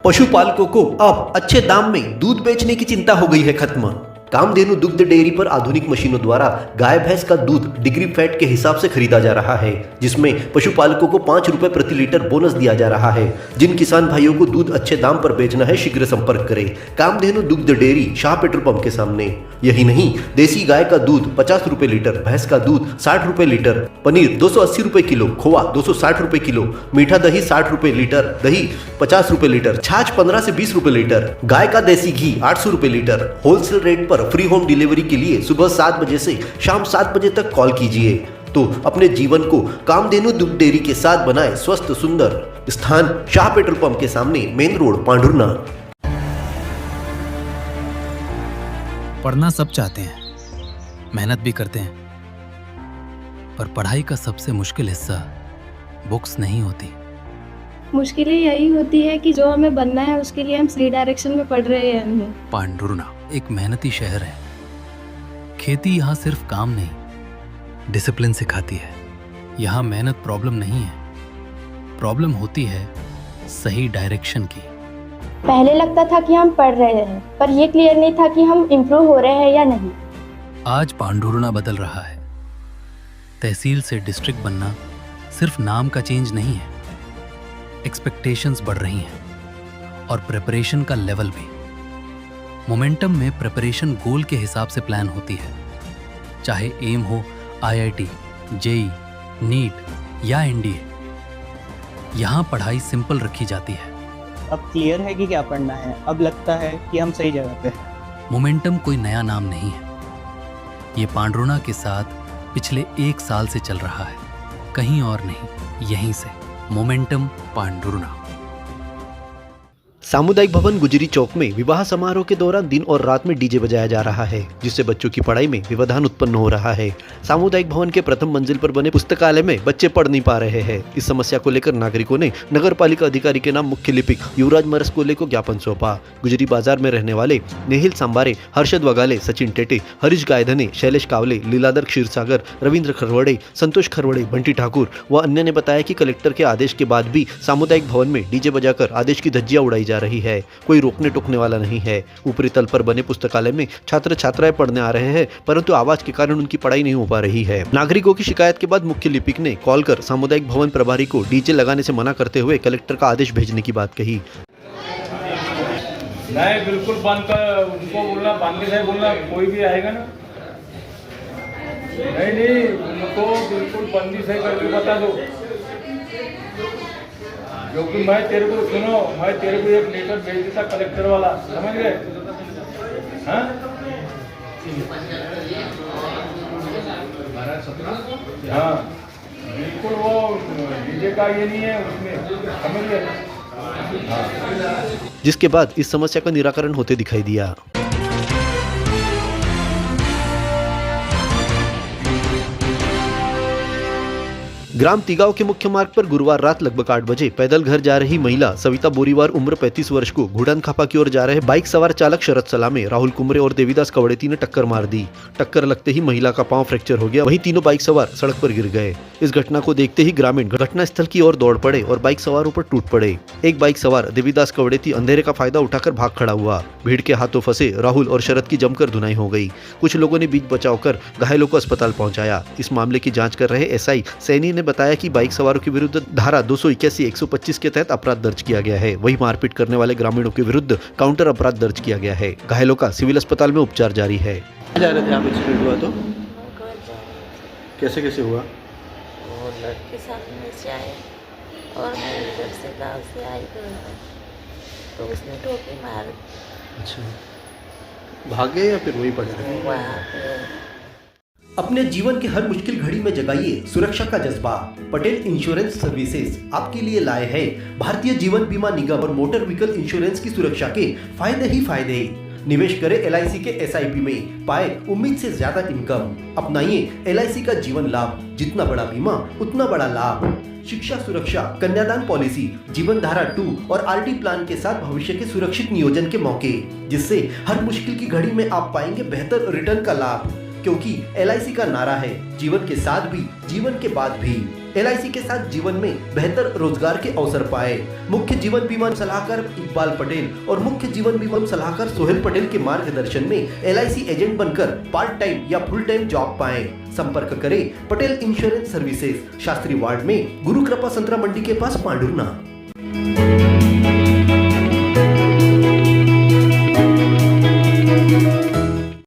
पशुपालकों को अब अच्छे दाम में दूध बेचने की चिंता हो गई है खत्म। कामधेनु दुग्ध डेयरी पर आधुनिक मशीनों द्वारा गाय भैंस का दूध डिग्री फैट के हिसाब से खरीदा जा रहा है, जिसमें पशुपालकों को 5 रुपए प्रति लीटर बोनस दिया जा रहा है। जिन किसान भाइयों को दूध अच्छे दाम पर बेचना है, शीघ्र संपर्क करें कामधेनु दुग्ध डेयरी, शाह पेट्रोल पंप के सामने। यही नहीं, देसी गाय का दूध 50 रुपए लीटर, भैंस का दूध 60 रुपए लीटर, पनीर 280 रुपए किलो, खोआ 260 रुपए किलो, मीठा दही 60 रुपए लीटर, दही 50 रुपए लीटर, छाछ 15 से 20 रुपए लीटर, गाय का देसी घी 800 रुपए लीटर। होलसेल रेट पर फ्री होम डिलीवरी के लिए सुबह 7 बजे से शाम 7 बजे तक कॉल कीजिए। तो अपने जीवन को कामधेनु दुग्ध डेयरी के साथ बनाए स्वस्थ सुंदर। स्थान शाह पेट्रोल पंप के सामने, मेन रोड, पांडुरना। पढ़ना सब चाहते हैं, मेहनत भी करते हैं, पर पढ़ाई का सबसे मुश्किल हिस्सा बुक्स नहीं होती। मुश्किलें यही होती है कि जो हमें बनना है उसके लिए हम सही डायरेक्शन में पढ़ रहे हैं या नहीं। पांडुरना एक मेहनती शहर है। खेती यहाँ सिर्फ काम नहीं, डिसिप्लिन सिखाती है। यहाँ मेहनत प्रॉब्लम नहीं है, प्रॉब्लम होती है सही डायरेक्शन की। पहले लगता था कि हम पढ़ रहे हैं, पर यह क्लियर नहीं था कि हम इम्प्रूव हो रहे हैं या नहीं। आज पांडुरना बदल रहा है। तहसील से डिस्ट्रिक्ट बनना सिर्फ नाम का चेंज नहीं है, एक्सपेक्टेशंस बढ़ रही हैं और प्रिपरेशन का लेवल भी। मोमेंटम में प्रिपरेशन गोल के हिसाब से प्लान होती है। चाहे एम हो IIT, JEE, नीट या NDA, यहाँ पढ़ाई सिंपल रखी जाती है। अब क्लियर है कि क्या पढ़ना है, अब लगता है कि हम सही जगह पे हैं। मोमेंटम कोई नया नाम नहीं है, ये पांडुरना के साथ पिछले 1 साल से चल रहा है, कहीं और नहीं, यहीं से। मोमेंटम पांडुरना। सामुदायिक भवन गुजरी चौक में विवाह समारोह के दौरान दिन और रात में डीजे बजाया जा रहा है, जिससे बच्चों की पढ़ाई में व्यवधान उत्पन्न हो रहा है। सामुदायिक भवन के प्रथम मंजिल पर बने पुस्तकालय में बच्चे पढ़ नहीं पा रहे हैं। इस समस्या को लेकर नागरिकों ने नगर पालिका अधिकारी के नाम मुख्य लिपिक युवराज मरसकोले को ज्ञापन सौंपा। गुजरी बाजार में रहने वाले नेहिल सांबारे, हर्षद वगाले, सचिन टेटे, हरीश गायधने, शैलेश कावले, लीलाधर क्षीरसागर, रविंद्र खरवड़े, संतोष खरवड़े, बंटी ठाकुर व अन्य ने बताया कि कलेक्टर के आदेश के बाद भी सामुदायिक भवन में डीजे बजाकर आदेश की धज्जियां उड़ाई जा रही है। कोई रोकने टोकने वाला नहीं है। ऊपरी तल पर बने पुस्तकालय में छात्र छात्राएं पढ़ने आ रहे हैं, परंतु आवाज के कारण उनकी पढ़ाई नहीं हो पा रही है। नागरिकों की शिकायत के बाद मुख्य लिपिक ने कॉल कर सामुदायिक भवन प्रभारी को डीजे लगाने से मना करते हुए कलेक्टर का आदेश भेजने की बात कही। नहीं, बिल्कुल बंद कर, उनको बोलना, बंद नहीं बोलना, कोई भी आएगा ना, नहीं, उनको बिल्कुल बंदी से करके बता दो। क्योंकि मैं तेरे को सुनो, मैं तेरे को एक लेटर भेज देता कलेक्टर वाला, समझ गए? हाँ, हाँ, बिल्कुल वो डीजे का ये नहीं है उसमें, समझ गए? हाँ। जिसके बाद इस समस्या का निराकरण होते दिखाई दिया। ग्राम तिगांव के मुख्य मार्ग पर गुरुवार रात लगभग 8 बजे पैदल घर जा रही महिला सविता बोरीवार उम्र 35 वर्ष को घुड़न खापा की ओर जा रहे बाइक सवार चालक शरद सलामे, राहुल कुमरे और देवीदास कवड़ेती ने टक्कर मार दी। टक्कर लगते ही महिला का पांव फ्रैक्चर हो गया, वहीं तीनों बाइक सवार सड़क पर गिर गए। इस घटना को देखते ही ग्रामीण घटनास्थल की ओर दौड़ पड़े और बाइक सवारों पर टूट पड़े। एक बाइक सवार देवीदास कवड़ेती अंधेरे का फायदा उठाकर भाग खड़ा हुआ। भीड़ के हाथों फंसे राहुल और शरद की जमकर धुनाई हो गई। कुछ लोगों ने बीच बचाव कर घायलों को अस्पताल पहुंचाया। इस मामले की जांच कर रहे SI सैनी ने बताया कि बाइक सवारों के विरुद्ध धारा 281, 125 के तहत अपराध दर्ज किया गया है। वहीं मारपीट करने वाले ग्रामीणों के विरुद्ध काउंटर अपराध दर्ज किया गया है। घायलों का सिविल अस्पताल में उपचार जारी है। जा रहे थे आप, एक्सीडेंट हुआ तो कैसे हुआ? वो लड़के साथ में से आए और मैं इधर से गाँव से आई तो उसने ठोकी मार। अच्छा, भागे या फिर वही पड़े रहे? वहाँ पे अपने जीवन के हर मुश्किल घड़ी में जगाइए सुरक्षा का जज्बा। पटेल इंश्योरेंस सर्विसेज आपके लिए लाए हैं भारतीय जीवन बीमा निगम और मोटर व्हीकल इंश्योरेंस की सुरक्षा के फायदे ही फायदे। निवेश करें LIC के SIP में, पाए उम्मीद से ज्यादा इनकम। अपनाइए LIC का जीवन लाभ, जितना बड़ा बीमा उतना बड़ा लाभ। शिक्षा सुरक्षा, कन्यादान पॉलिसी, जीवन धारा 2 और RD प्लान के साथ भविष्य के सुरक्षित नियोजन के मौके, जिससे हर मुश्किल की घड़ी में आप पाएंगे बेहतर रिटर्न का लाभ। क्योंकि LIC का नारा है जीवन के साथ भी जीवन के बाद भी। LIC के साथ जीवन में बेहतर रोजगार के अवसर पाए। मुख्य जीवन बीमा सलाहकार इकबाल पटेल और मुख्य जीवन बीमा सलाहकार सोहेल पटेल के मार्गदर्शन में LIC एजेंट बनकर पार्ट टाइम या फुल टाइम जॉब पाएं। संपर्क करें Patel insurance services, Shastri ward में, गुरु कृपा संतरा मंडी के पास, पांडुरना।